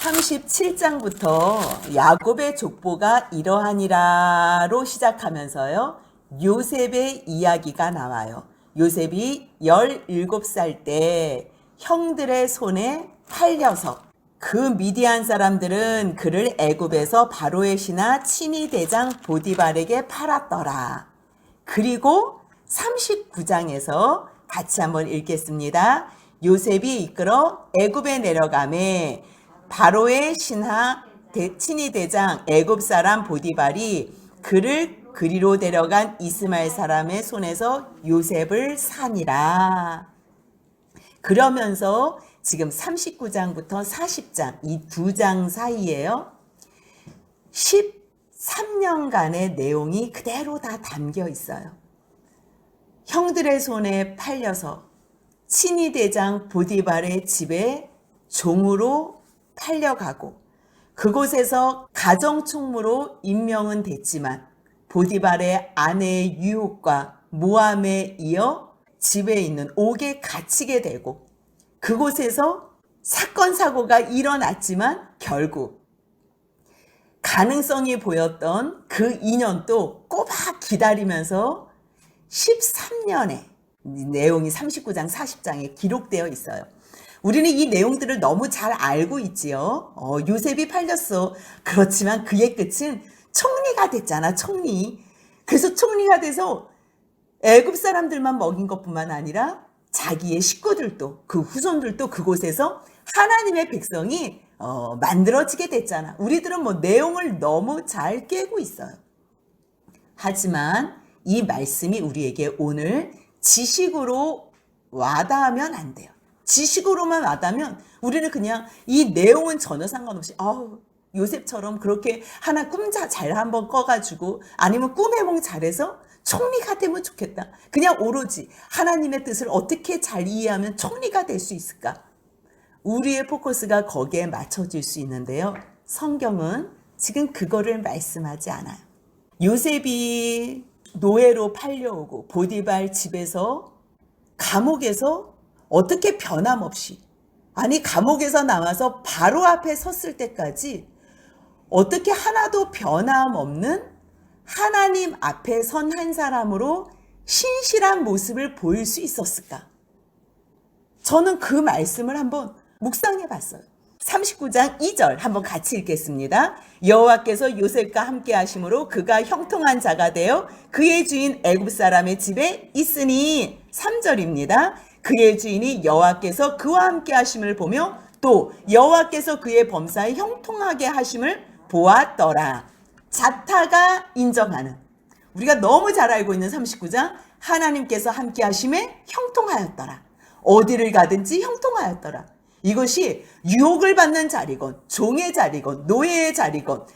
37장부터 야곱의 족보가 이러하니라로 시작하면서요. 요셉의 이야기가 나와요. 요셉이 17살 때 형들의 손에 팔려서 그 미디안 사람들은 그를 애굽에서 바로의 신하 친위 대장 보디발에게 팔았더라. 그리고 39장에서 같이 한번 읽겠습니다. 요셉이 이끌어 애굽에 내려가매 바로의 신하 친위 대장 애굽 사람 보디발이 그를 그리로 데려간 이스마엘 사람의 손에서 요셉을 사니라. 그러면서 지금 39장부터 40장 이 두 장 사이에요. 13년간의 내용이 그대로 다 담겨 있어요. 형들의 손에 팔려서 친위 대장 보디발의 집에 종으로 팔려가고 그곳에서 가정총무로 임명은 됐지만 보디발의 아내의 유혹과 모함에 이어 집에 있는 옥에 갇히게 되고 그곳에서 사건 사고가 일어났지만 결국 가능성이 보였던 그 인연도 꼬박 기다리면서 13년의 내용이 39장 40장에 기록되어 있어요. 우리는 이 내용들을 너무 잘 알고 있지요. 요셉이 팔렸어. 그렇지만 그의 끝은 총리가 됐잖아. 총리. 그래서 총리가 돼서 애굽 사람들만 먹인 것뿐만 아니라 자기의 식구들도 그 후손들도 그곳에서 하나님의 백성이 만들어지게 됐잖아. 우리들은 뭐 내용을 너무 잘 깨고 있어요. 하지만 이 말씀이 우리에게 오늘 지식으로 와닿으면 안 돼요. 지식으로만 와닿으면 우리는 그냥 이 내용은 전혀 상관없이 요셉처럼 그렇게 하나 꿈 잘 한번 꿔가지고 아니면 꿈 해몽 잘해서 총리가 되면 좋겠다. 그냥 오로지 하나님의 뜻을 어떻게 잘 이해하면 총리가 될 수 있을까? 우리의 포커스가 거기에 맞춰질 수 있는데요. 성경은 지금 그거를 말씀하지 않아요. 요셉이 노예로 팔려오고 보디발 집에서 감옥에서 어떻게 변함없이 아니 감옥에서 나와서 바로 앞에 섰을 때까지 어떻게 하나도 변함없는 하나님 앞에 선 한 사람으로 신실한 모습을 보일 수 있었을까? 저는 그 말씀을 한번 묵상해 봤어요. 39장 2절 한번 같이 읽겠습니다. 여호와께서 요셉과 함께 하심으로 그가 형통한 자가 되어 그의 주인 애굽 사람의 집에 있으니 3절입니다. 그의 주인이 여호와께서 그와 함께 하심을 보며 또 여호와께서 그의 범사에 형통하게 하심을 보았더라. 자타가 인정하는 우리가 너무 잘 알고 있는 39장 하나님께서 함께 하심에 형통하였더라. 어디를 가든지 형통하였더라. 이것이 유혹을 받는 자리건 종의 자리건 노예의 자리건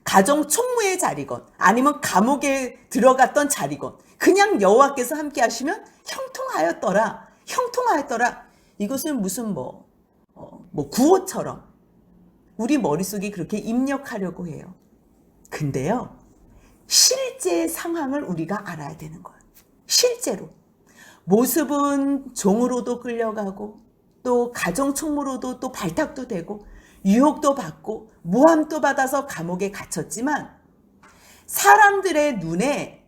가정 총무의 자리건 아니면 감옥에 들어갔던 자리건 그냥 여호와께서 함께 하시면 형통하였더라. 형통하였더라. 이것은 무슨 구호처럼 우리 머릿속에 그렇게 입력하려고 해요. 근데요. 실제 상황을 우리가 알아야 되는 거예요. 실제로. 모습은 종으로도 끌려가고 또 가정총무로도 또 발탁도 되고 유혹도 받고 모함도 받아서 감옥에 갇혔지만 사람들의 눈에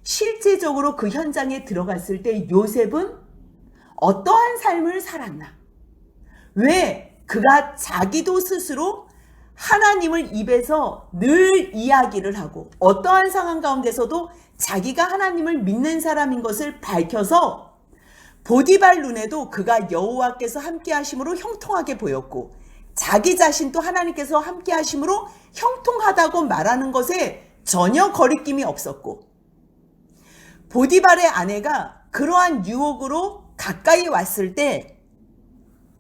실제적으로 그 현장에 들어갔을 때 요셉은 어떠한 삶을 살았나? 왜 그가 자기도 스스로 하나님을 입에서 늘 이야기를 하고 어떠한 상황 가운데서도 자기가 하나님을 믿는 사람인 것을 밝혀서 보디발 눈에도 그가 여호와께서 함께 하심으로 형통하게 보였고 자기 자신도 하나님께서 함께 하심으로 형통하다고 말하는 것에 전혀 거리낌이 없었고 보디발의 아내가 그러한 유혹으로 가까이 왔을 때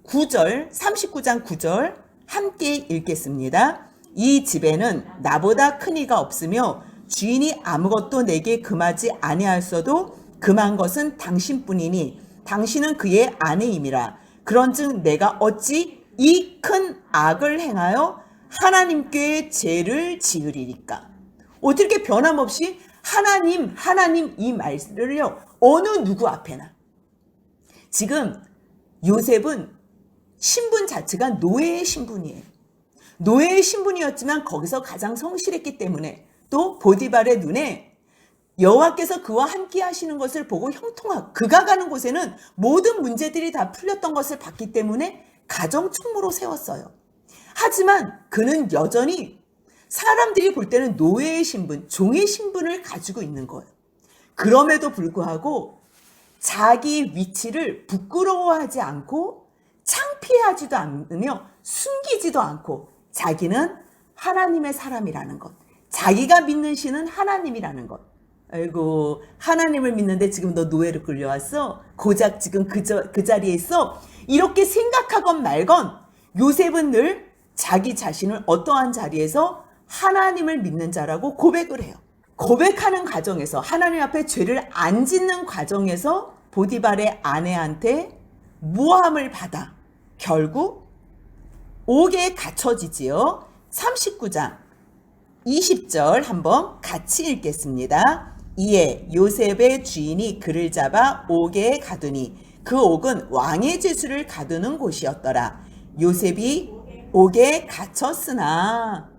9절 39장 9절 함께 읽겠습니다. 이 집에는 나보다 큰 이가 없으며 주인이 아무것도 내게 금하지 아니하였어도 금한 것은 당신뿐이니 당신은 그의 아내임이라. 그런즉 내가 어찌 이 큰 악을 행하여 하나님께 죄를 지으리니까. 어떻게 변함없이 하나님 이 말을요 어느 누구 앞에나. 지금 요셉은 신분 자체가 노예의 신분이에요. 노예의 신분이었지만 거기서 가장 성실했기 때문에 또 보디발의 눈에 여호와께서 그와 함께 하시는 것을 보고 형통하고 그가 가는 곳에는 모든 문제들이 다 풀렸던 것을 봤기 때문에 가정 총무로 세웠어요. 하지만 그는 여전히 사람들이 볼 때는 노예의 신분, 종의 신분을 가지고 있는 거예요. 그럼에도 불구하고 자기 위치를 부끄러워하지 않고 창피하지도 않으며 숨기지도 않고 자기는 하나님의 사람이라는 것, 자기가 믿는 신은 하나님이라는 것. 아이고, 하나님을 믿는데 지금 너 노예로 끌려왔어? 고작 지금 그 자리에 있어? 이렇게 생각하건 말건 요셉은 늘 자기 자신을 어떠한 자리에서 하나님을 믿는 자라고 고백을 해요. 고백하는 과정에서 하나님 앞에 죄를 안 짓는 과정에서 보디발의 아내한테 모함을 받아 결국 옥에 갇혀지지요. 39장 20절 한번 같이 읽겠습니다. 이에 요셉의 주인이 그를 잡아 옥에 가두니 그 옥은 왕의 죄수를 가두는 곳이었더라. 요셉이 옥에 갇혔으나,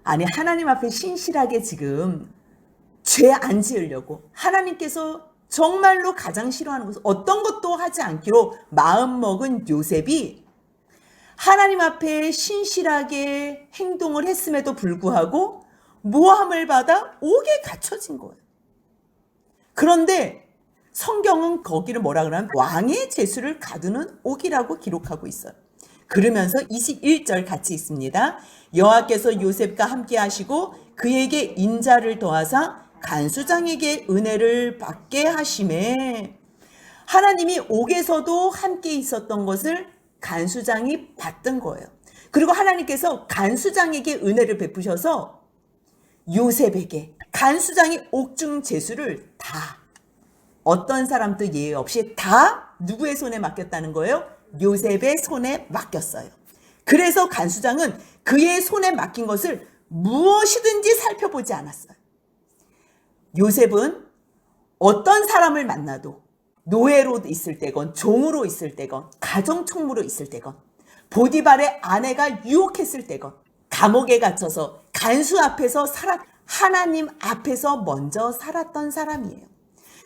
아니 하나님 앞에 신실하게 지금 죄 안 지으려고 하나님께서 정말로 가장 싫어하는 것은 어떤 것도 하지 않기로 마음먹은 요셉이 하나님 앞에 신실하게 행동을 했음에도 불구하고 모함을 받아 옥에 갇혀진 거예요. 그런데 성경은 거기를 뭐라 그러냐면 왕의 죄수를 가두는 옥이라고 기록하고 있어요. 그러면서 21절 같이 있습니다. 여호와께서 요셉과 함께 하시고 그에게 인자를 더하사 간수장에게 은혜를 받게 하심에, 하나님이 옥에서도 함께 있었던 것을 간수장이 받던 거예요. 그리고 하나님께서 간수장에게 은혜를 베푸셔서 요셉에게 간수장이 옥중 죄수를 다, 어떤 사람도 예외 없이 다 누구의 손에 맡겼다는 거예요? 요셉의 손에 맡겼어요. 그래서 간수장은 그의 손에 맡긴 것을 무엇이든지 살펴보지 않았어요. 요셉은 어떤 사람을 만나도 노예로 있을 때건 종으로 있을 때건 가정총무로 있을 때건 보디발의 아내가 유혹했을 때건 감옥에 갇혀서 간수 앞에서 하나님 앞에서 먼저 살았던 사람이에요.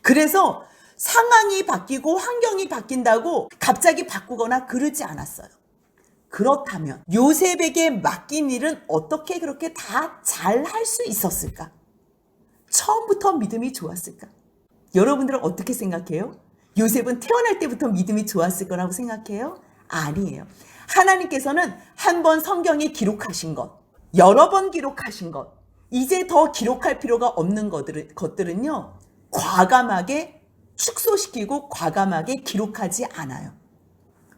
그래서 상황이 바뀌고 환경이 바뀐다고 갑자기 바꾸거나 그러지 않았어요. 그렇다면 요셉에게 맡긴 일은 어떻게 그렇게 다 잘 할 수 있었을까? 처음부터 믿음이 좋았을까? 여러분들은 어떻게 생각해요? 요셉은 태어날 때부터 믿음이 좋았을 거라고 생각해요? 아니에요. 하나님께서는 한 번 성경에 기록하신 것, 여러 번 기록하신 것, 이제 더 기록할 필요가 없는 것들은요, 과감하게 축소시키고 과감하게 기록하지 않아요.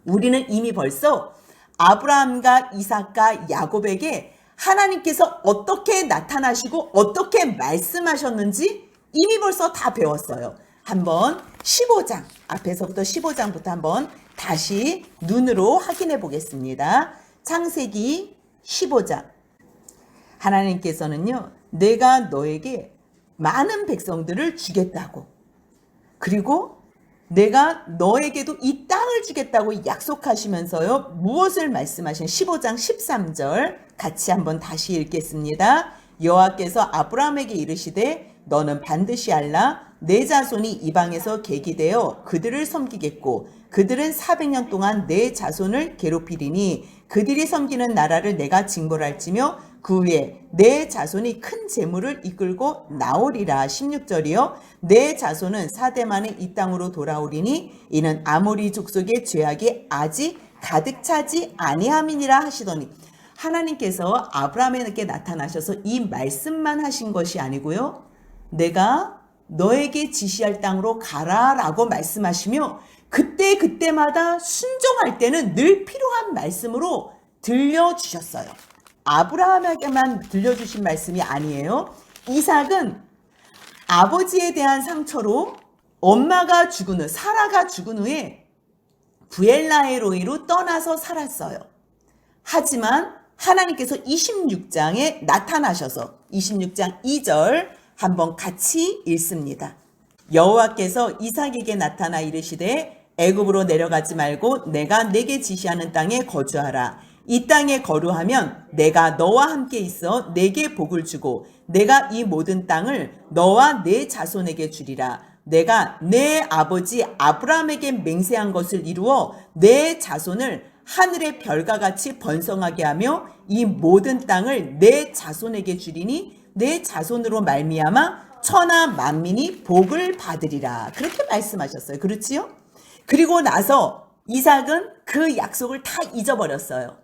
우리는 이미 벌써 아브라함과 이삭과 야곱에게 하나님께서 어떻게 나타나시고 어떻게 말씀하셨는지 이미 벌써 다 배웠어요. 한번 15장, 앞에서부터 15장부터 한번 다시 눈으로 확인해 보겠습니다. 창세기 15장. 하나님께서는요, 내가 너에게 많은 백성들을 주겠다고, 그리고 내가 너에게도 이 땅을 주겠다고 약속하시면서요, 무엇을 말씀하신 15장 13절 같이 한번 다시 읽겠습니다. 여호와께서 아브라함에게 이르시되 너는 반드시 알라. 내 자손이 이방에서 계기되어 그들을 섬기겠고 그들은 400년 동안 내 자손을 괴롭히리니 그들이 섬기는 나라를 내가 징벌할지며 그 후에 내 자손이 큰 재물을 이끌고 나오리라. 16절이요. 내 자손은 4대 만에 이 땅으로 돌아오리니 이는 아모리 족속의 죄악이 아직 가득 차지 아니함이니라 하시더니, 하나님께서 아브라함에게 나타나셔서 이 말씀만 하신 것이 아니고요, 내가 너에게 지시할 땅으로 가라라고 말씀하시며 그때마다 순종할 때는 늘 필요한 말씀으로 들려주셨어요. 아브라함에게만 들려주신 말씀이 아니에요. 이삭은 아버지에 대한 상처로 엄마가 죽은 후, 사라가 죽은 후에 부엘라헬로이로 떠나서 살았어요. 하지만 하나님께서 26장에 나타나셔서 26장 2절 한번 같이 읽습니다. 여호와께서 이삭에게 나타나 이르시되 애굽으로 내려가지 말고 내가 네게 지시하는 땅에 거주하라. 이 땅에 거류하면 내가 너와 함께 있어 내게 복을 주고 내가 이 모든 땅을 너와 내 자손에게 주리라. 내가 내 아버지 아브라함에게 맹세한 것을 이루어 내 자손을 하늘의 별과 같이 번성하게 하며 이 모든 땅을 내 자손에게 주리니 내 자손으로 말미암아 천하 만민이 복을 받으리라. 그렇게 말씀하셨어요. 그렇지요? 그리고 나서 이삭은 그 약속을 다 잊어버렸어요.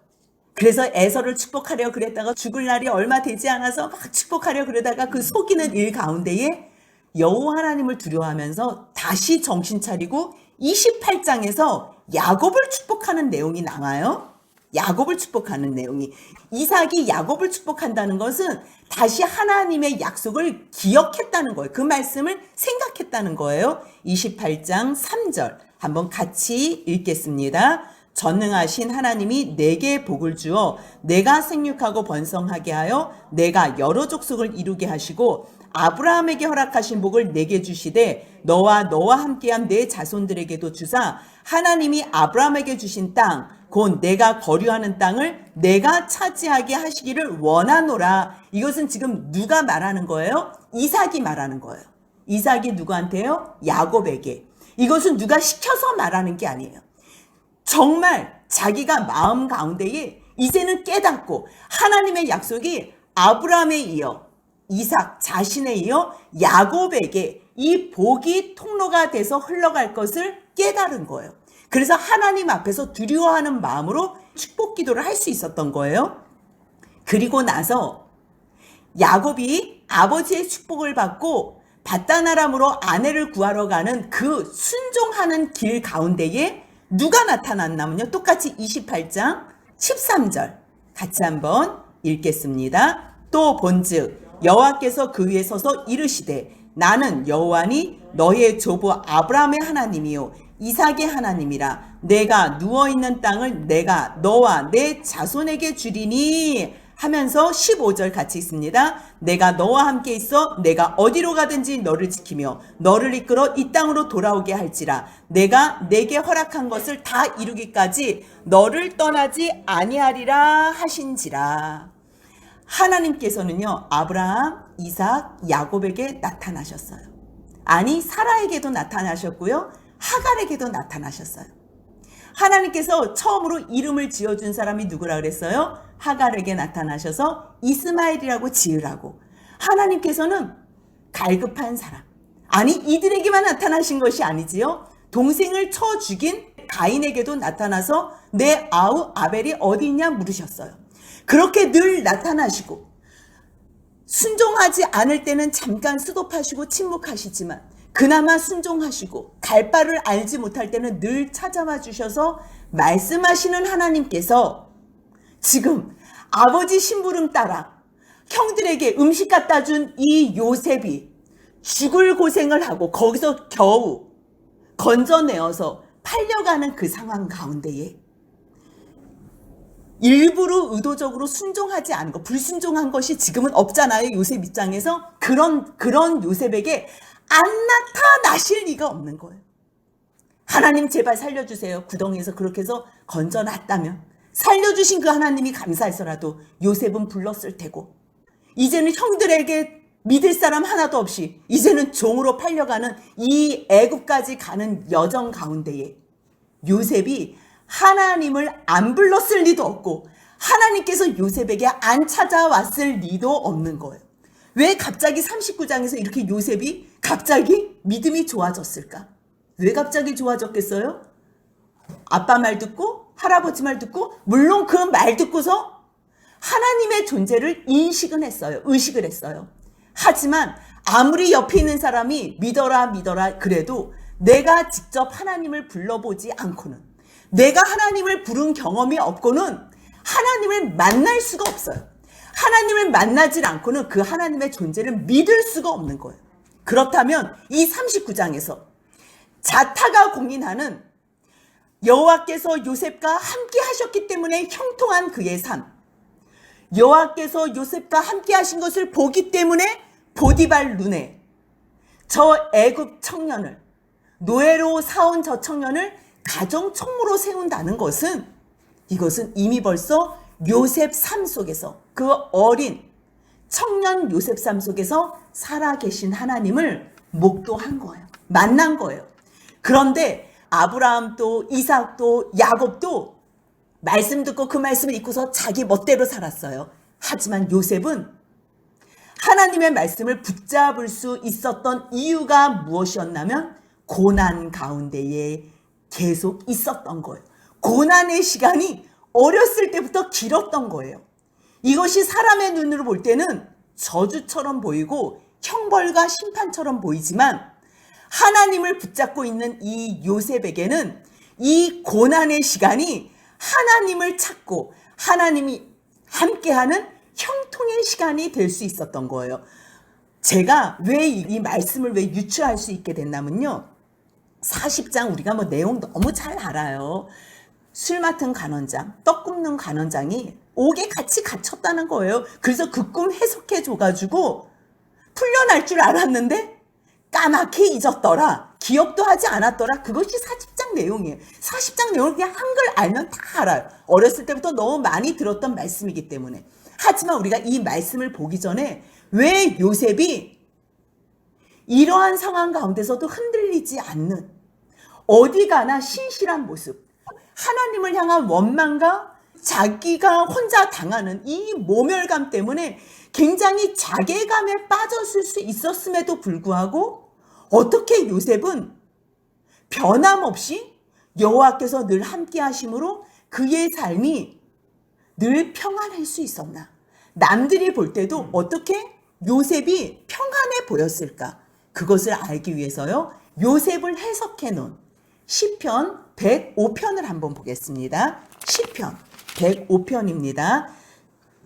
그래서 에서를 축복하려 그랬다가 죽을 날이 얼마 되지 않아서 막 축복하려 그러다가 그 속이는 일 가운데에 여호와 하나님을 두려워하면서 다시 정신 차리고 28장에서 야곱을 축복하는 내용이 나와요. 야곱을 축복하는 내용이. 이삭이 야곱을 축복한다는 것은 다시 하나님의 약속을 기억했다는 거예요. 그 말씀을 생각했다는 거예요. 28장 3절 한번 같이 읽겠습니다. 전능하신 하나님이 내게 복을 주어 내가 생육하고 번성하게 하여 내가 여러 족속을 이루게 하시고 아브라함에게 허락하신 복을 내게 주시되 너와 함께한 내 자손들에게도 주사 하나님이 아브라함에게 주신 땅 곧 내가 거류하는 땅을 내가 차지하게 하시기를 원하노라. 이것은 지금 누가 말하는 거예요? 이삭이 말하는 거예요. 이삭이 누구한테요? 야곱에게. 이것은 누가 시켜서 말하는 게 아니에요. 정말 자기가 마음 가운데에 이제는 깨닫고 하나님의 약속이 아브라함에 이어 이삭 자신에 이어 야곱에게 이 복이 통로가 돼서 흘러갈 것을 깨달은 거예요. 그래서 하나님 앞에서 두려워하는 마음으로 축복 기도를 할 수 있었던 거예요. 그리고 나서 야곱이 아버지의 축복을 받고 밧단아람으로 아내를 구하러 가는 그 순종하는 길 가운데에 누가 나타났냐면요. 똑같이 28장 13절 같이 한번 읽겠습니다. 또 본즉 여호와께서 그 위에 서서 이르시되 나는 여호와니 너의 조부 아브라함의 하나님이요 이삭의 하나님이라. 내가 누워있는 땅을 내가 너와 내 자손에게 주리니 하면서 15절 같이 있습니다. 내가 너와 함께 있어 내가 어디로 가든지 너를 지키며 너를 이끌어 이 땅으로 돌아오게 할지라. 내가 내게 허락한 것을 다 이루기까지 너를 떠나지 아니하리라 하신지라. 하나님께서는요 아브라함, 이삭, 야곱에게 나타나셨어요. 아니 사라에게도 나타나셨고요 하갈에게도 나타나셨어요. 하나님께서 처음으로 이름을 지어준 사람이 누구라 그랬어요? 하갈에게 나타나셔서 이스마엘이라고 지으라고. 하나님께서는 갈급한 사람. 아니 이들에게만 나타나신 것이 아니지요. 동생을 쳐 죽인 가인에게도 나타나서 내 아우 아벨이 어디 있냐 물으셨어요. 그렇게 늘 나타나시고 순종하지 않을 때는 잠깐 수도하시고 침묵하시지만 그나마 순종하시고 갈 바를 알지 못할 때는 늘 찾아와 주셔서 말씀하시는 하나님께서 지금 아버지 심부름 따라 형들에게 음식 갖다 준 이 요셉이 죽을 고생을 하고 거기서 겨우 건져내어서 팔려가는 그 상황 가운데에 일부러 의도적으로 순종하지 않은 것, 불순종한 것이 지금은 없잖아요. 요셉 입장에서 그런 요셉에게 안 나타나실 리가 없는 거예요. 하나님 제발 살려주세요. 구덩이에서 그렇게 해서 건져놨다면 살려주신 그 하나님이 감사해서라도 요셉은 불렀을 테고 이제는 형들에게 믿을 사람 하나도 없이 이제는 종으로 팔려가는 이 애굽까지 가는 여정 가운데에 요셉이 하나님을 안 불렀을 리도 없고 하나님께서 요셉에게 안 찾아왔을 리도 없는 거예요. 왜 갑자기 39장에서 이렇게 요셉이 갑자기 믿음이 좋아졌을까? 왜 갑자기 좋아졌겠어요? 아빠 말 듣고 할아버지 말 듣고 물론 그 말 듣고서 하나님의 존재를 인식은 했어요. 의식을 했어요. 하지만 아무리 옆에 있는 사람이 믿어라 그래도 내가 직접 하나님을 불러보지 않고는 내가 하나님을 부른 경험이 없고는 하나님을 만날 수가 없어요. 하나님을 만나질 않고는 그 하나님의 존재를 믿을 수가 없는 거예요. 그렇다면 이 39장에서 자타가 공인하는 여호와께서 요셉과 함께 하셨기 때문에 형통한 그의 삶, 여호와께서 요셉과 함께 하신 것을 보기 때문에 보디발 눈에 저 애굽 청년을 노예로 사온 저 청년을 가정 총무로 세운다는 것은 이것은 이미 벌써 요셉 삶 속에서, 그 어린 청년 요셉 삶 속에서 살아계신 하나님을 목도한 거예요. 만난 거예요. 그런데 아브라함도 이삭도 야곱도 말씀 듣고 그 말씀을 잊고서 자기 멋대로 살았어요. 하지만 요셉은 하나님의 말씀을 붙잡을 수 있었던 이유가 무엇이었냐면 고난 가운데에 계속 있었던 거예요. 고난의 시간이 어렸을 때부터 길었던 거예요. 이것이 사람의 눈으로 볼 때는 저주처럼 보이고 형벌과 심판처럼 보이지만 하나님을 붙잡고 있는 이 요셉에게는 이 고난의 시간이 하나님을 찾고 하나님이 함께하는 형통의 시간이 될 수 있었던 거예요. 제가 왜 이 말씀을 왜 유추할 수 있게 됐냐면요. 40장 우리가 뭐 내용 너무 잘 알아요. 술 맡은 간원장, 떡 굽는 간원장이 옥에 같이 갇혔다는 거예요. 그래서 그 꿈 해석해 줘가지고 풀려날 줄 알았는데 까맣게 잊었더라. 기억도 하지 않았더라. 그것이 40장 내용이에요. 40장 내용을 그냥 한글 알면 다 알아요. 어렸을 때부터 너무 많이 들었던 말씀이기 때문에. 하지만 우리가 이 말씀을 보기 전에 왜 요셉이 이러한 상황 가운데서도 흔들리지 않는, 어디 가나 신실한 모습, 하나님을 향한 원망과 자기가 혼자 당하는 이 모멸감 때문에 굉장히 자괴감에 빠졌을 수 있었음에도 불구하고 어떻게 요셉은 변함없이 여호와께서 늘 함께 하심으로 그의 삶이 늘 평안할 수 있었나? 남들이 볼 때도 어떻게 요셉이 평안해 보였을까? 그것을 알기 위해서요, 요셉을 해석해 놓은 시편 105편을 한번 보겠습니다. 시편 105편입니다.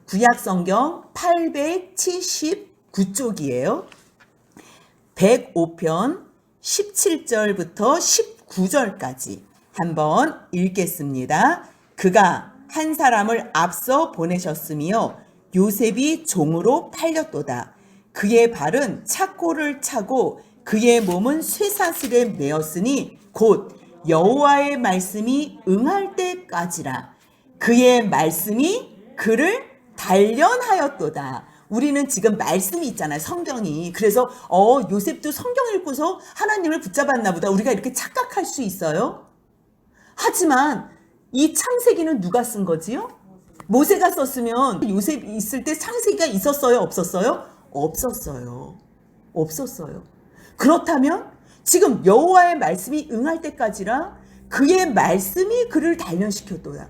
구약성경 879쪽이에요. 105편 17절부터 19절까지 한번 읽겠습니다. 그가 한 사람을 앞서 보내셨으며 요셉이 종으로 팔렸도다. 그의 발은 착고를 차고 그의 몸은 쇠사슬에 매었으니 곧 여호와의 말씀이 응할 때까지라. 그의 말씀이 그를 단련하였도다. 우리는 지금 말씀이 있잖아요. 성경이. 그래서 요셉도 성경 읽고서 하나님을 붙잡았나 보다. 우리가 이렇게 착각할 수 있어요. 하지만 이 창세기는 누가 쓴 거지요? 모세가 썼으면 요셉이 있을 때 창세기가 있었어요? 없었어요? 없었어요. 없었어요. 그렇다면 지금 여호와의 말씀이 응할 때까지라 그의 말씀이 그를 단련시켰도다.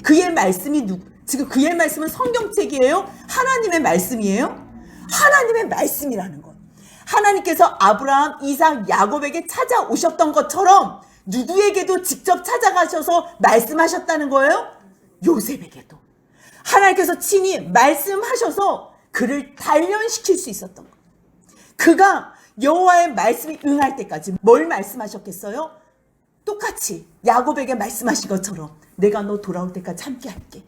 그의 말씀이 지금 그의 말씀은 성경책이에요? 하나님의 말씀이에요? 하나님의 말씀이라는 것. 하나님께서 아브라함, 이삭, 야곱에게 찾아오셨던 것처럼 누구에게도 직접 찾아가셔서 말씀하셨다는 거예요? 요셉에게도. 하나님께서 친히 말씀하셔서 그를 단련시킬 수 있었던 것. 그가 여호와의 말씀이 응할 때까지 뭘 말씀하셨겠어요? 똑같이 야곱에게 말씀하신 것처럼 내가 너 돌아올 때까지 함께 할게.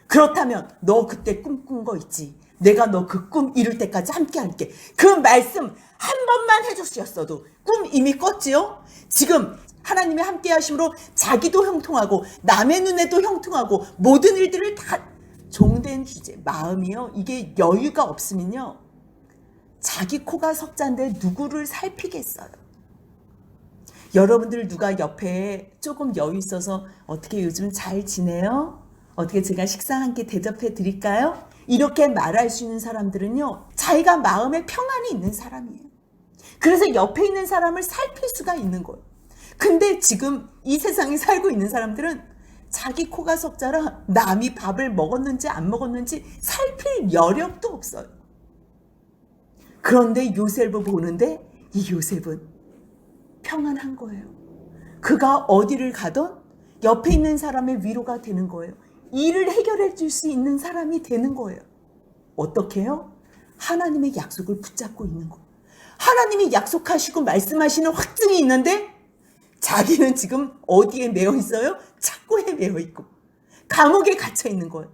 그렇다면 너 그때 꿈꾼 거 있지? 내가 너 그 꿈 이룰 때까지 함께 할게. 그 말씀 한 번만 해주셨어도 꿈 이미 꿨지요? 지금 하나님의 함께 하심으로 자기도 형통하고 남의 눈에도 형통하고 모든 일들을 다 종된 주제, 마음이요. 이게 여유가 없으면요. 자기 코가 석잔데 누구를 살피겠어요. 여러분들 누가 옆에 조금 여유 있어서 어떻게 요즘 잘 지내요? 어떻게 제가 식사 한 끼 대접해 드릴까요? 이렇게 말할 수 있는 사람들은요. 자기가 마음에 평안이 있는 사람이에요. 그래서 옆에 있는 사람을 살필 수가 있는 거예요. 근데 지금 이 세상에 살고 있는 사람들은 자기 코가 석자라 남이 밥을 먹었는지 안 먹었는지 살필 여력도 없어요. 그런데 요셉을 보는데 이 요셉은 평안한 거예요. 그가 어디를 가던 옆에 있는 사람의 위로가 되는 거예요. 일을 해결해 줄 수 있는 사람이 되는 거예요. 어떻게 해요? 하나님의 약속을 붙잡고 있는 거예요. 하나님이 약속하시고 말씀하시는 확증이 있는데 자기는 지금 어디에 매여 있어요? 착고에 매여 있고 감옥에 갇혀 있는 거예요.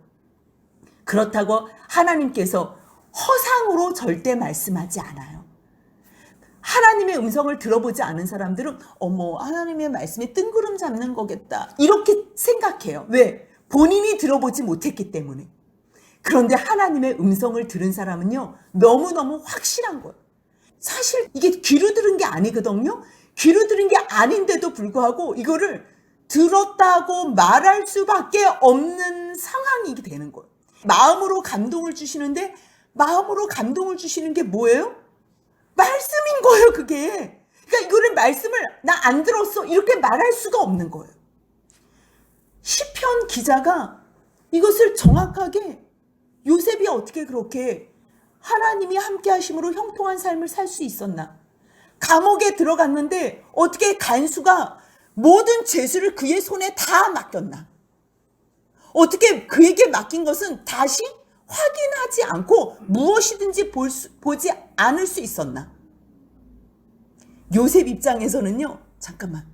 그렇다고 하나님께서 허상으로 절대 말씀하지 않아요. 하나님의 음성을 들어보지 않은 사람들은 하나님의 말씀이 뜬구름 잡는 거겠다 이렇게 생각해요. 왜? 본인이 들어보지 못했기 때문에. 그런데 하나님의 음성을 들은 사람은요, 너무너무 확실한 거예요. 사실 이게 귀로 들은 게 아니거든요. 귀로 들은 게 아닌데도 불구하고 이거를 들었다고 말할 수밖에 없는 상황이 되는 거예요. 마음으로 감동을 주시는데, 마음으로 감동을 주시는 게 뭐예요? 말씀인 거예요, 그게. 그러니까 이거를 말씀을 나 안 들었어 이렇게 말할 수가 없는 거예요. 시편 기자가 이것을 정확하게, 요셉이 어떻게 그렇게 하나님이 함께 하심으로 형통한 삶을 살 수 있었나? 감옥에 들어갔는데 어떻게 간수가 모든 죄수를 그의 손에 다 맡겼나? 어떻게 그에게 맡긴 것은 다시 확인하지 않고 무엇이든지 보지 않을 수 있었나? 요셉 입장에서는요, 잠깐만,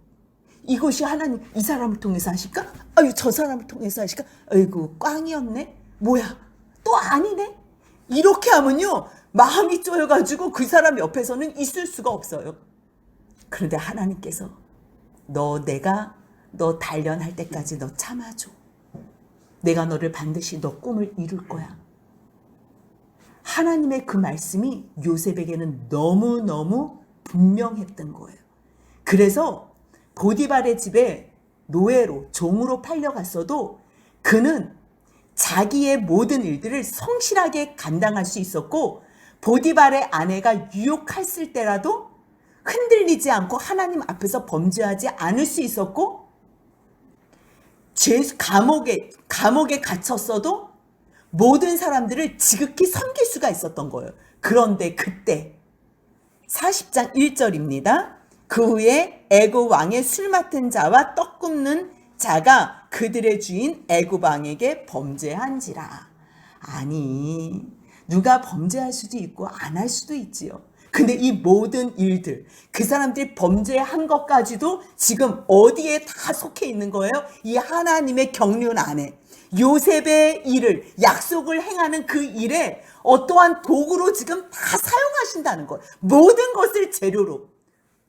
이것이 하나님 이 사람을 통해서 하실까? 아유, 저 사람을 통해서 하실까? 아이고, 꽝이었네? 뭐야, 또 아니네? 이렇게 하면요, 마음이 쪼여가지고 그 사람 옆에서는 있을 수가 없어요. 그런데 하나님께서 내가 너 단련할 때까지 너 참아줘. 내가 너를 반드시 너 꿈을 이룰 거야. 하나님의 그 말씀이 요셉에게는 너무너무 분명했던 거예요. 그래서 보디발의 집에 노예로, 종으로 팔려갔어도 그는 자기의 모든 일들을 성실하게 감당할 수 있었고, 보디발의 아내가 유혹했을 때라도 흔들리지 않고 하나님 앞에서 범죄하지 않을 수 있었고, 감옥에 갇혔어도 모든 사람들을 지극히 섬길 수가 있었던 거예요. 그런데 그때 40장 1절입니다. 그 후에 애굽 왕의 술 맡은 자와 떡 굽는 자가 그들의 주인 애굽 왕에게 범죄한지라. 아니, 누가 범죄할 수도 있고 안 할 수도 있지요. 근데 이 모든 일들, 그 사람들이 범죄한 것까지도 지금 어디에 다 속해 있는 거예요? 이 하나님의 경륜 안에. 요셉의 일을, 약속을 행하는 그 일에 어떠한 도구로 지금 다 사용하신다는 거예요. 모든 것을 재료로.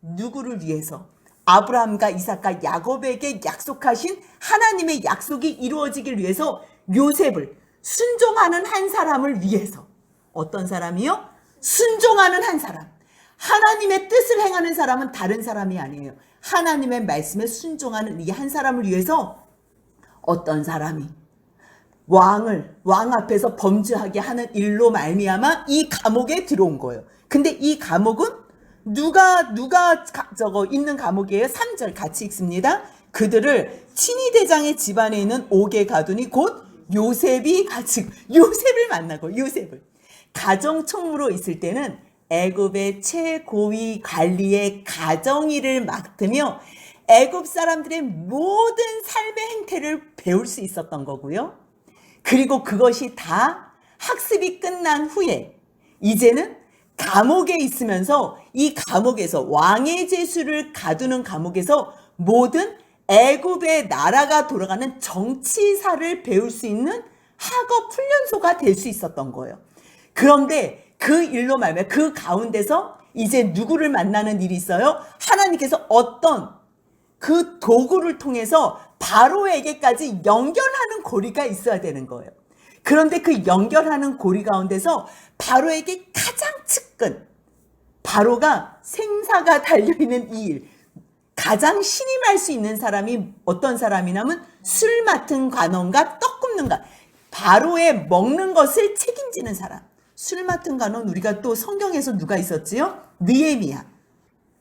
누구를 위해서? 아브라함과 이삭과 야곱에게 약속하신 하나님의 약속이 이루어지길 위해서 요셉을, 순종하는 한 사람을 위해서. 어떤 사람이요? 순종하는 한 사람. 하나님의 뜻을 행하는 사람은 다른 사람이 아니에요. 하나님의 말씀에 순종하는 이 한 사람을 위해서 어떤 사람이 왕 앞에서 범죄하게 하는 일로 말미암아 이 감옥에 들어온 거예요. 근데 이 감옥은 누가 있는 감옥이에요? 3절 같이 읽습니다. 그들을 친위대장의 집안에 있는 옥에 가두니 곧 요셉을 만나고, 요셉을 가정총무로 있을 때는 애굽의 최고위 관리의 가정일을 맡으며 애굽 사람들의 모든 삶의 행태를 배울 수 있었던 거고요. 그리고 그것이 다 학습이 끝난 후에 이제는 감옥에 있으면서 이 감옥에서, 왕의 제수를 가두는 감옥에서 모든 애굽의 나라가 돌아가는 정치사를 배울 수 있는 학업 훈련소가 될 수 있었던 거예요. 그런데 그 일로 말미암아 그 가운데서 이제 누구를 만나는 일이 있어요? 하나님께서 어떤 그 도구를 통해서 바로에게까지 연결하는 고리가 있어야 되는 거예요. 그런데 그 연결하는 고리 가운데서 바로에게 가장 측근, 바로가 생사가 달려있는 이 일, 가장 신임할 수 있는 사람이 어떤 사람이냐면 술 맡은 관원과 떡 굽는 관, 바로의 먹는 것을 책임지는 사람. 술 맡은 관원, 우리가 또 성경에서 누가 있었지요? 느헤미야.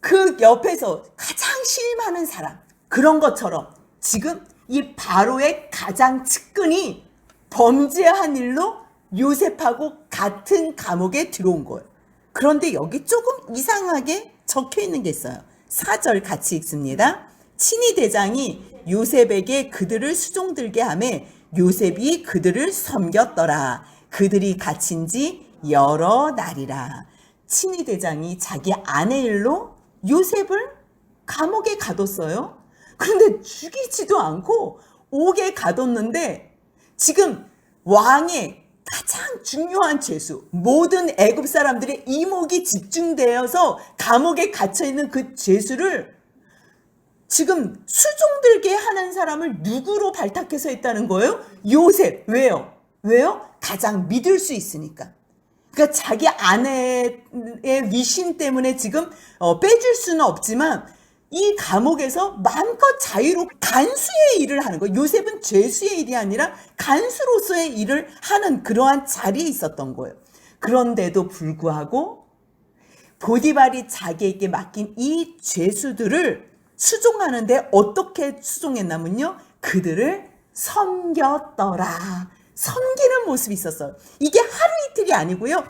그 옆에서 가장 신임하는 사람. 그런 것처럼 지금 이 바로의 가장 측근이 범죄한 일로 요셉하고 같은 감옥에 들어온 거예요. 그런데 여기 조금 이상하게 적혀 있는 게 있어요. 4절 같이 읽습니다. 친위대장이 요셉에게 그들을 수종들게 하매 요셉이 그들을 섬겼더라. 그들이 갇힌 지 여러 날이라. 친위대장이 자기 아내 일로 요셉을 감옥에 가뒀어요. 그런데 죽이지도 않고 옥에 가뒀는데 지금 왕의 가장 중요한 죄수, 모든 애굽 사람들의 이목이 집중되어서 감옥에 갇혀있는 그 죄수를 지금 수종들게 하는 사람을 누구로 발탁해서 했다는 거예요? 요셉. 왜요? 왜요? 가장 믿을 수 있으니까. 그러니까 자기 아내의 위신 때문에 지금 빼줄 수는 없지만 이 감옥에서 마음껏 자유롭게 간수의 일을 하는 거예요. 요셉은 죄수의 일이 아니라 간수로서의 일을 하는 그러한 자리에 있었던 거예요. 그런데도 불구하고 보디발이 자기에게 맡긴 이 죄수들을 수종하는데 어떻게 수종했냐면요. 그들을 섬겼더라. 섬기는 모습이 있었어요. 이게 하루 이틀이 아니고요.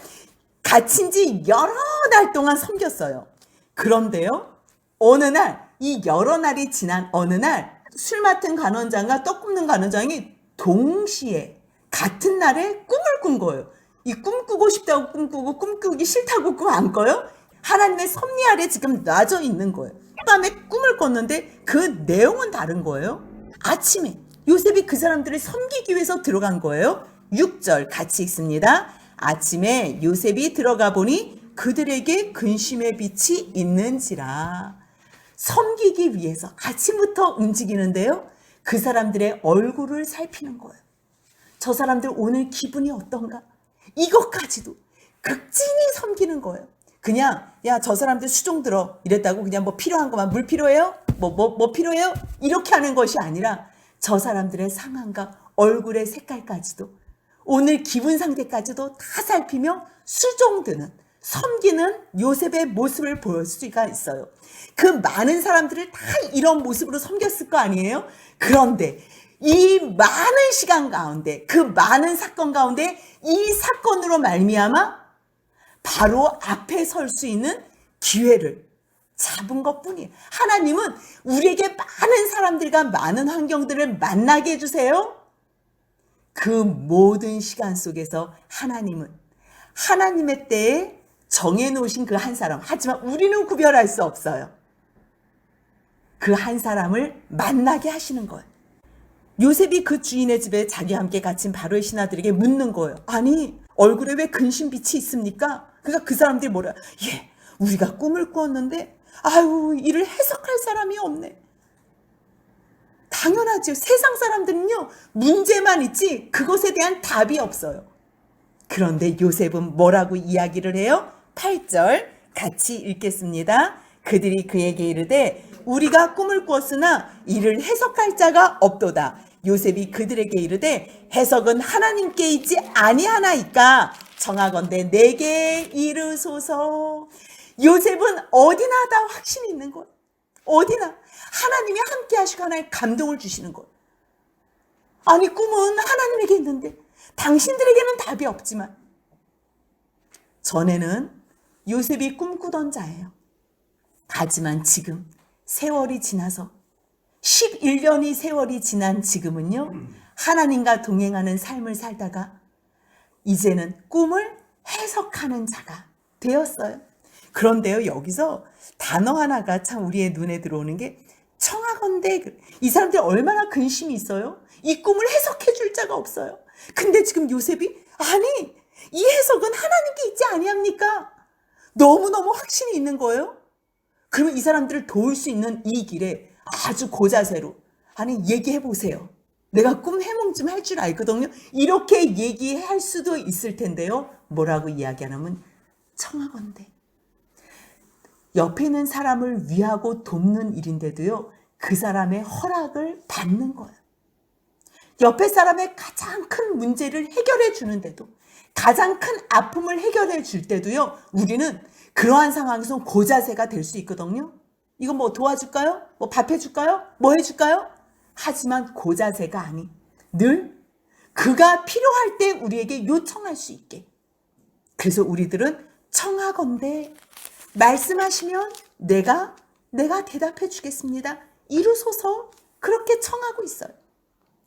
갇힌 지 여러 날 동안 섬겼어요. 그런데요. 어느 날, 이 여러 날이 지난 어느 날 술 맡은 간원장과 떡 굽는 간원장이 동시에 같은 날에 꿈을 꾼 거예요. 이 꿈꾸고 싶다고 꿈꾸고 꿈꾸기 싫다고 꿈 안 꿔요? 하나님의 섭리 아래 지금 놔져 있는 거예요. 밤에 꿈을 꿨는데 그 내용은 다른 거예요. 아침에 요셉이 그 사람들을 섬기기 위해서 들어간 거예요. 6절 같이 읽습니다. 아침에 요셉이 들어가 보니 그들에게 근심의 빛이 있는지라. 섬기기 위해서 아침부터 움직이는데요. 그 사람들의 얼굴을 살피는 거예요. 저 사람들 오늘 기분이 어떤가? 이것까지도 극진히 섬기는 거예요. 그냥 야, 저 사람들 수종 들어 이랬다고 그냥 뭐 필요한 것만 물 필요해요? 뭐 필요해요? 이렇게 하는 것이 아니라 저 사람들의 상황과 얼굴의 색깔까지도 오늘 기분 상태까지도 다 살피며 수종드는 섬기는 요셉의 모습을 볼 수가 있어요. 그 많은 사람들을 다 이런 모습으로 섬겼을 거 아니에요? 그런데 이 많은 시간 가운데 그 많은 사건 가운데 이 사건으로 말미암아 바로 앞에 설 수 있는 기회를 잡은 것뿐이에요. 하나님은 우리에게 많은 사람들과 많은 환경들을 만나게 해주세요. 그 모든 시간 속에서 하나님은 하나님의 때에 정해놓으신 그 한 사람, 하지만 우리는 구별할 수 없어요. 그 한 사람을 만나게 하시는 거예요. 요셉이 그 주인의 집에 자기와 함께 갇힌 바로의 신하들에게 묻는 거예요. 아니, 얼굴에 왜 근심빛이 있습니까? 그러니까 그 사람들이 뭐라, 예, 우리가 꿈을 꾸었는데 아유, 이를 해석할 사람이 없네. 당연하죠. 세상 사람들은요, 문제만 있지 그것에 대한 답이 없어요. 그런데 요셉은 뭐라고 이야기를 해요? 8절 같이 읽겠습니다. 그들이 그에게 이르되 우리가 꿈을 꾸었으나 이를 해석할 자가 없도다. 요셉이 그들에게 이르되 해석은 하나님께 있지 아니하나이까 청하건대 내게 이르소서. 요셉은 어디나 다 확신이 있는 거예요. 어디나 하나님이 함께 하시고 하나의 감동을 주시는 거예요. 아니, 꿈은 하나님에게 있는데 당신들에게는 답이 없지만 전에는 요셉이 꿈꾸던 자예요. 하지만 지금 세월이 지나서 11년이 세월이 지난 지금은요, 하나님과 동행하는 삶을 살다가 이제는 꿈을 해석하는 자가 되었어요. 그런데요, 여기서 단어 하나가 참 우리의 눈에 들어오는 게 청하건대. 이 사람들이 얼마나 근심이 있어요? 이 꿈을 해석해 줄 자가 없어요. 근데 지금 요셉이 아니, 이 해석은 하나님께 있지 아니합니까? 너무너무 확신이 있는 거예요. 그러면 이 사람들을 도울 수 있는 이 길에 아주 고자세로 아니, 얘기해 보세요. 내가 꿈 해몽 좀 할 줄 알거든요. 이렇게 얘기할 수도 있을 텐데요. 뭐라고 이야기하냐면 청하건대. 옆에 있는 사람을 위하고 돕는 일인데도요, 그 사람의 허락을 받는 거예요. 옆에 사람의 가장 큰 문제를 해결해 주는데도, 가장 큰 아픔을 해결해 줄 때도요, 우리는 그러한 상황에서 고자세가 될 수 있거든요. 이거 뭐 도와줄까요? 뭐 밥 해줄까요? 뭐 해줄까요? 하지만 고자세가 아닌 늘 그가 필요할 때 우리에게 요청할 수 있게. 그래서 우리들은 청하건대 말씀하시면 내가 대답해 주겠습니다. 이루소서. 그렇게 청하고 있어요.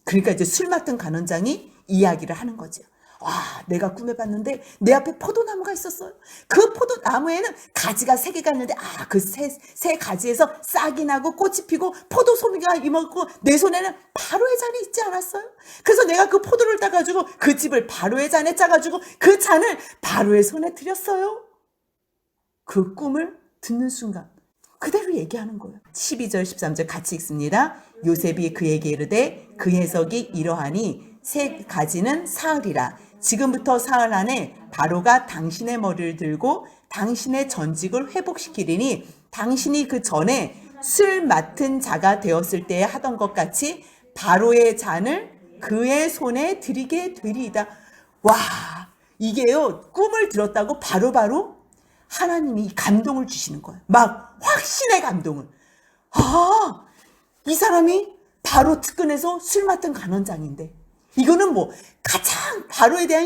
그러니까 이제 술 맡은 간원장이 이야기를 하는 거죠. 와, 내가 꿈에 봤는데 내 앞에 포도나무가 있었어요. 그 포도나무에는 가지가 3개가 있는데 그 세 가지에서 싹이 나고 꽃이 피고 포도송이가 이먹고 내 손에는 바로의 잔이 있지 않았어요? 그래서 내가 그 포도를 따가지고 그 즙을 바로의 잔에 짜가지고 그 잔을 바로의 손에 드렸어요. 그 꿈을 듣는 순간 그대로 얘기하는 거예요. 12절 13절 같이 읽습니다. 요셉이 그에게 이르되 그 해석이 이러하니 세 가지는 사흘이라. 지금부터 사흘 안에 바로가 당신의 머리를 들고 당신의 전직을 회복시키리니 당신이 그 전에 술 맡은 자가 되었을 때에 하던 것 같이 바로의 잔을 그의 손에 드리게 되리이다. 와, 이게요, 꿈을 들었다고 바로바로 하나님이 감동을 주시는 거예요. 막 확신의 감동을. 아, 이 사람이 바로 특근에서 술 맡은 간원장인데 이거는 뭐 가장 바로에 대한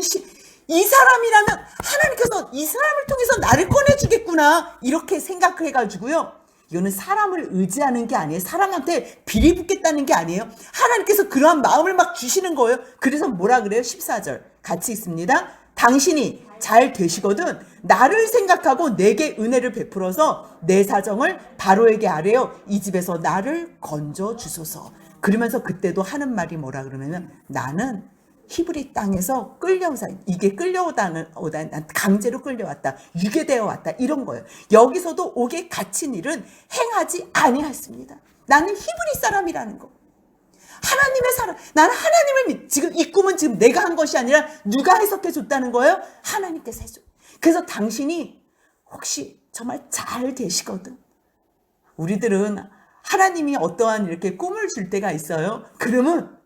이 사람이라면 하나님께서 이 사람을 통해서 나를 꺼내주겠구나 이렇게 생각을 해가지고요. 이거는 사람을 의지하는 게 아니에요. 사람한테 비리 붙겠다는 게 아니에요. 하나님께서 그러한 마음을 막 주시는 거예요. 그래서 뭐라 그래요? 14절 같이 읽습니다. 당신이 잘 되시거든 나를 생각하고 내게 은혜를 베풀어서 내 사정을 바로에게 아뢰어 이 집에서 나를 건져 주소서. 그러면서 그때도 하는 말이 뭐라 그러면 나는 히브리 땅에서 끌려오자. 이게 끌려오다는 강제로 끌려왔다. 유괴되어 왔다. 이런 거예요. 여기서도 옥에 갇힌 일은 행하지 아니하였습니다. 나는 히브리 사람이라는 거. 하나님의 사람. 나는 하나님을 지금 이 꿈은 지금 내가 한 것이 아니라 누가 해석해 줬다는 거예요? 하나님께서 해줘. 그래서 당신이 혹시 정말 잘 되시거든. 우리들은 하나님이 어떠한 이렇게 꿈을 줄 때가 있어요. 그러면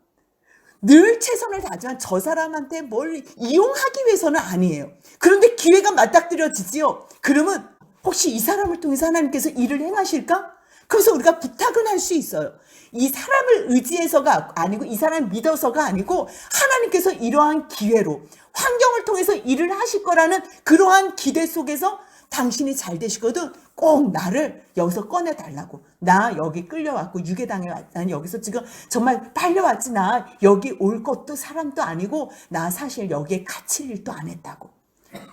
늘 최선을 다하지만 저 사람한테 뭘 이용하기 위해서는 아니에요. 그런데 기회가 맞닥뜨려지지요. 그러면 혹시 이 사람을 통해서 하나님께서 일을 행하실까? 그래서 우리가 부탁은 할 수 있어요. 이 사람을 의지해서가 아니고 이 사람을 믿어서가 아니고 하나님께서 이러한 기회로 환경을 통해서 일을 하실 거라는 그러한 기대 속에서 당신이 잘 되시거든 꼭 나를 여기서 꺼내달라고. 나 여기 끌려왔고 유괴당해 왔 여기서 지금 정말 빨려왔지. 나 여기 올 것도 사람도 아니고 나 사실 여기에 갇힐 일도 안 했다고.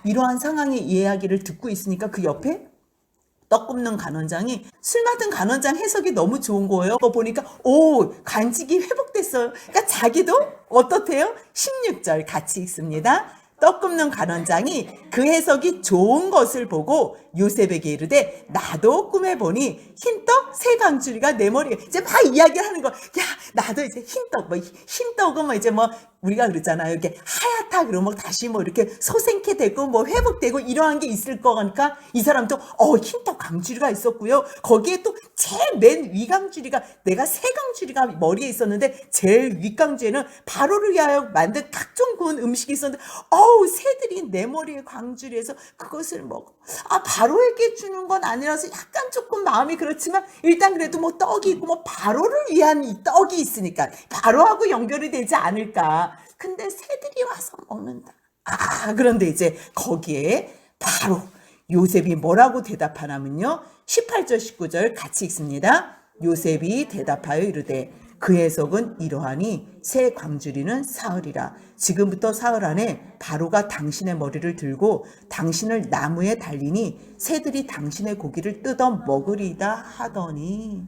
이러한 상황의 이야기를 듣고 있으니까 그 옆에 떡 굽는 간원장이 술 맡은 간원장 해석이 너무 좋은 거예요. 보니까 오 간직이 회복됐어요. 그러니까 자기도 어떻대요? 16절 같이 읽습니다. 떡 굽는 간원장이 그 해석이 좋은 것을 보고 요셉에게 이르되 나도 꿈에 보니 흰떡 세 강줄이가 내 머리에 이제 막 이야기를 하는 거. 야 나도 이제 흰떡 뭐 흰떡은 뭐 이제 뭐 우리가 그러잖아요. 이렇게 하얗다 그러면 다시 뭐 이렇게 소생케 되고 뭐 회복되고 이러한 게 있을 거니까 이 사람도 흰떡 강줄이가 있었고요. 거기에 또 제일 맨 위 강줄이가 내가 세 강줄이가 머리에 있었는데 제일 위 강줄에는 바로를 위하여 만든 각종 구운 음식이 있었는데 새들이 내 머리에 강줄이해서 그것을 먹어. 바로에게 주는 건 아니라서 약간 조금 마음이 그렇지만 일단 그래도 뭐 떡이 있고 뭐 바로를 위한 이 떡이 있으니까 바로하고 연결이 되지 않을까. 근데 새들이 와서 먹는다. 그런데 이제 거기에 바로 요셉이 뭐라고 대답하냐면요. 18절 19절 같이 읽습니다. 요셉이 대답하여 이르되 그 해석은 이러하니 새 광주리는 사흘이라. 지금부터 사흘 안에 바로가 당신의 머리를 들고 당신을 나무에 달리니 새들이 당신의 고기를 뜯어 먹으리다 하더니.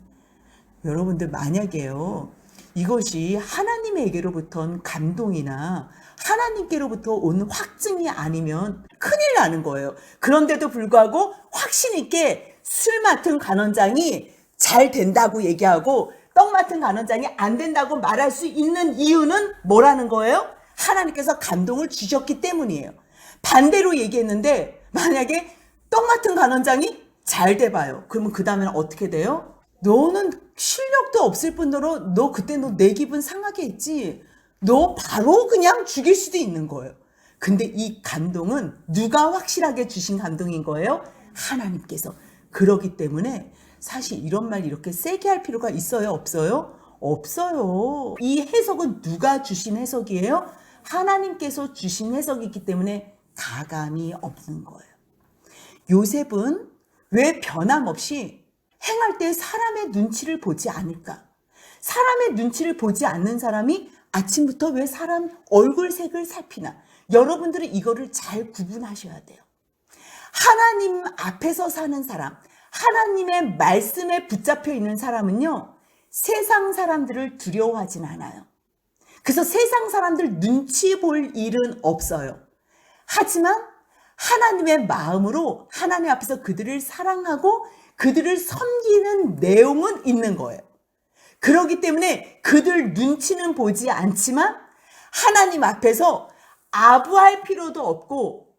여러분들 만약에요 이것이 하나님에게로부터 감동이나 하나님께로부터 온 확증이 아니면 큰일 나는 거예요. 그런데도 불구하고 확신 있게 술 맡은 간원장이 잘 된다고 얘기하고 떡 맡은 간원장이 안 된다고 말할 수 있는 이유는 뭐라는 거예요? 하나님께서 감동을 주셨기 때문이에요. 반대로 얘기했는데 만약에 떡 맡은 간원장이 잘 돼봐요. 그러면 그 다음에는 어떻게 돼요? 너는 실력도 없을 뿐더러 너 그때 너 내 기분 상하게 했지. 너 바로 그냥 죽일 수도 있는 거예요. 근데 이 감동은 누가 확실하게 주신 감동인 거예요? 하나님께서. 그러기 때문에 사실 이런 말 이렇게 세게 할 필요가 있어요? 없어요? 없어요. 이 해석은 누가 주신 해석이에요? 하나님께서 주신 해석이기 때문에 가감이 없는 거예요. 요셉은 왜 변함없이 행할 때 사람의 눈치를 보지 않을까? 사람의 눈치를 보지 않는 사람이 아침부터 왜 사람 얼굴색을 살피나? 여러분들은 이거를 잘 구분하셔야 돼요. 하나님 앞에서 사는 사람, 하나님의 말씀에 붙잡혀 있는 사람은요, 세상 사람들을 두려워하진 않아요. 그래서 세상 사람들 눈치 볼 일은 없어요. 하지만 하나님의 마음으로 하나님 앞에서 그들을 사랑하고 그들을 섬기는 내용은 있는 거예요. 그렇기 때문에 그들 눈치는 보지 않지만 하나님 앞에서 아부할 필요도 없고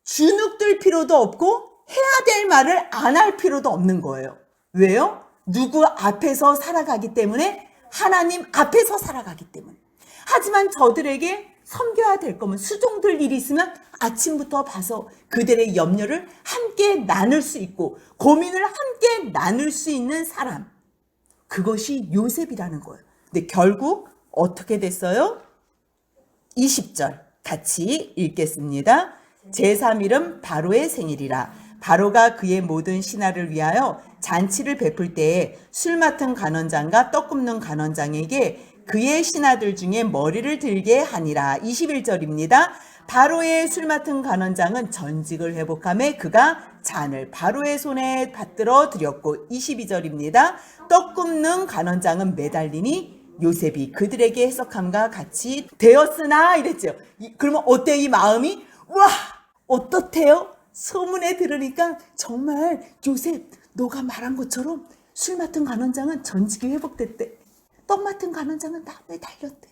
주눅들 필요도 없고 해야 될 말을 안 할 필요도 없는 거예요. 왜요? 누구 앞에서 살아가기 때문에, 하나님 앞에서 살아가기 때문에. 하지만 저들에게 섬겨야 될 거면 수종들 일이 있으면 아침부터 봐서 그들의 염려를 함께 나눌 수 있고 고민을 함께 나눌 수 있는 사람, 그것이 요셉이라는 거예요. 근데 결국 어떻게 됐어요? 20절 같이 읽겠습니다. 제3일은 바로의 생일이라. 바로가 그의 모든 신하를 위하여 잔치를 베풀 때에 술 맡은 간원장과 떡 굽는 간원장에게 그의 신하들 중에 머리를 들게 하니라. 21절입니다. 바로의 술 맡은 간원장은 전직을 회복하며 그가 잔을 바로의 손에 받들어 드렸고, 22절입니다. 떡 굽는 간원장은 매달리니 요셉이 그들에게 해석함과 같이 되었으나 이랬죠. 그러면 어때요? 이 마음이? 와, 어떻대요? 소문에 들으니까 정말 요셉, 너가 말한 것처럼 술 맡은 간원장은 전직이 회복됐대. 떡 맡은 간원장은 나무에 달렸대.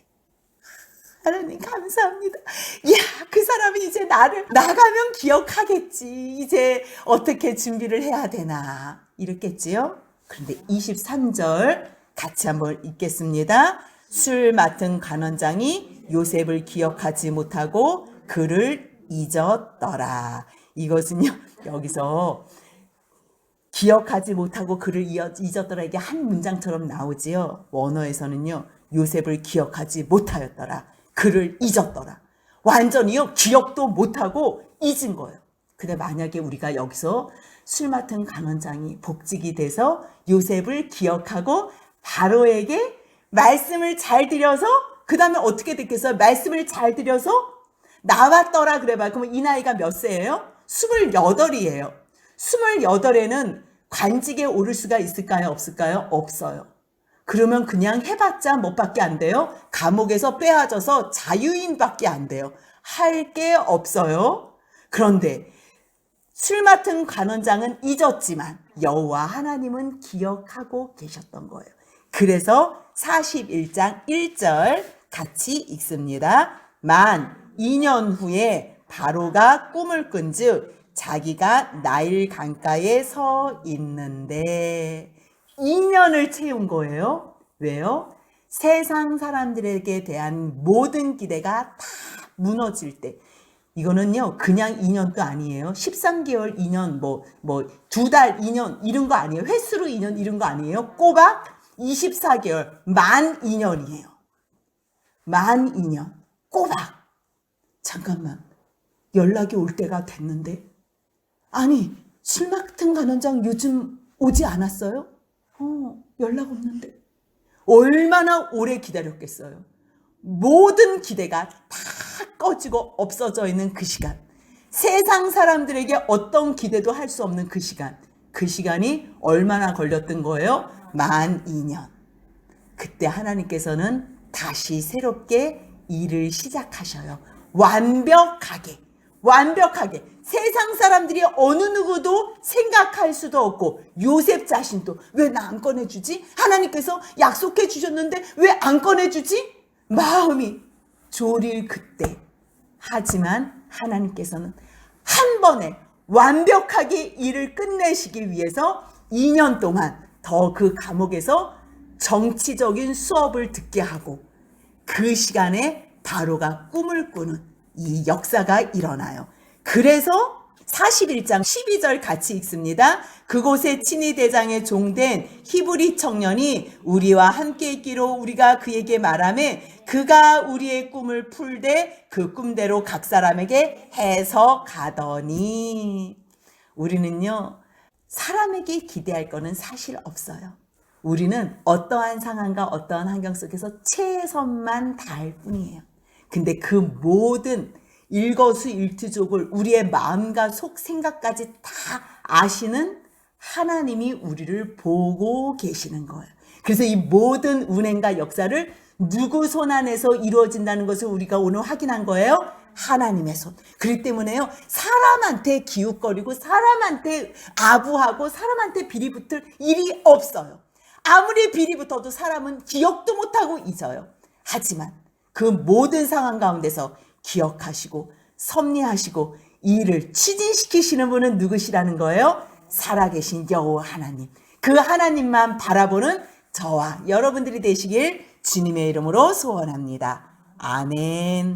하나님 감사합니다. 이야, 그 사람이 이제 나를 나가면 기억하겠지. 이제 어떻게 준비를 해야 되나 이랬겠지요. 그런데 23절 같이 한번 읽겠습니다. 술 맡은 간원장이 요셉을 기억하지 못하고 그를 잊었더라. 이것은요, 여기서 기억하지 못하고 그를 잊었더라, 이게 한 문장처럼 나오지요. 원어에서는요, 요셉을 기억하지 못하였더라, 그를 잊었더라. 완전히요, 기억도 못하고 잊은 거예요. 근데 만약에 우리가 여기서 술 맡은 간원장이 복직이 돼서 요셉을 기억하고 바로에게 말씀을 잘 드려서, 그 다음에 어떻게 됐겠어요? 말씀을 잘 드려서 나왔더라 그래봐요. 그러면 이 나이가 몇 세예요? 28이에요. 28에는 관직에 오를 수가 있을까요? 없을까요? 없어요. 그러면 그냥 해봤자 뭐밖에 안 돼요? 감옥에서 빼앗아서 자유인밖에 안 돼요. 할 게 없어요. 그런데 술 맡은 간원장은 잊었지만 여호와 하나님은 기억하고 계셨던 거예요. 그래서 41장 1절 같이 읽습니다. 만 2년 후에 바로가 꿈을 꾼즉 자기가 나일 강가에 서 있는데, 2년을 채운 거예요. 왜요? 세상 사람들에게 대한 모든 기대가 다 무너질 때, 이거는요 그냥 2년도 아니에요. 13개월 2년, 뭐 2달 2년 이런 거 아니에요. 횟수로 2년 이런 거 아니에요. 꼬박 24개월, 만 2년이에요. 만 2년 꼬박. 잠깐만, 연락이 올 때가 됐는데, 아니 술 맡은 간원장 요즘 오지 않았어요? 연락 없는데. 얼마나 오래 기다렸겠어요. 모든 기대가 다 꺼지고 없어져 있는 그 시간, 세상 사람들에게 어떤 기대도 할 수 없는 그 시간, 그 시간이 얼마나 걸렸던 거예요? 만 2년. 그때 하나님께서는 다시 새롭게 일을 시작하셔요. 완벽하게 세상 사람들이 어느 누구도 생각할 수도 없고, 요셉 자신도 왜 나 안 꺼내주지? 하나님께서 약속해 주셨는데 왜 안 꺼내주지? 마음이 졸일 그때. 하지만 하나님께서는 한 번에 완벽하게 일을 끝내시기 위해서 2년 동안 더 그 감옥에서 정치적인 수업을 듣게 하고, 그 시간에 바로가 꿈을 꾸는 이 역사가 일어나요. 그래서 41장 12절 같이 읽습니다. 그곳에 친위대장의 종된 히브리 청년이 우리와 함께 있기로 우리가 그에게 말하며 그가 우리의 꿈을 풀되 그 꿈대로 각 사람에게 해석하더니. 우리는요 사람에게 기대할 거는 사실 없어요. 우리는 어떠한 상황과 어떠한 환경 속에서 최선만 다할 뿐이에요. 근데 그 모든 일거수일투족을, 우리의 마음과 속 생각까지 다 아시는 하나님이 우리를 보고 계시는 거예요. 그래서 이 모든 운행과 역사를 누구 손 안에서 이루어진다는 것을 우리가 오늘 확인한 거예요. 하나님의 손. 그렇기 때문에요, 사람한테 기웃거리고 사람한테 아부하고 사람한테 비리 붙을 일이 없어요. 아무리 비리 붙어도 사람은 기억도 못하고 잊어요. 하지만 그 모든 상황 가운데서 기억하시고 섭리하시고 일을 추진시키시는 분은 누구시라는 거예요? 살아계신 여호와 하나님. 그 하나님만 바라보는 저와 여러분들이 되시길 주님의 이름으로 소원합니다. 아멘.